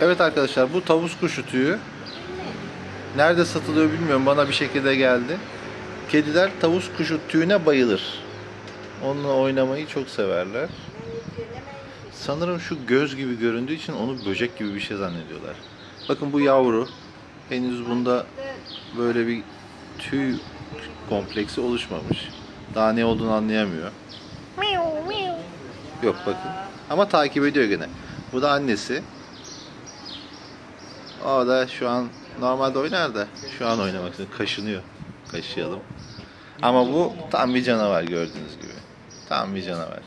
Evet arkadaşlar, bu tavus kuşu tüyü nerede satılıyor bilmiyorum, bana bir şekilde geldi. Kediler tavus kuşu tüyüne bayılır. Onunla oynamayı çok severler. Sanırım şu göz gibi göründüğü için onu böcek gibi bir şey zannediyorlar. Bakın bu yavru. Henüz bunda böyle bir tüy kompleksi oluşmamış. Daha ne olduğunu anlayamıyor. Yok bakın. Ama takip ediyor gene. Bu da annesi. O da şu an normalde oynar da şu an oynamak istiyor. Kaşınıyor. Kaşıyalım. Ama bu tam bir canavar, gördüğünüz gibi. Tam bir canavar.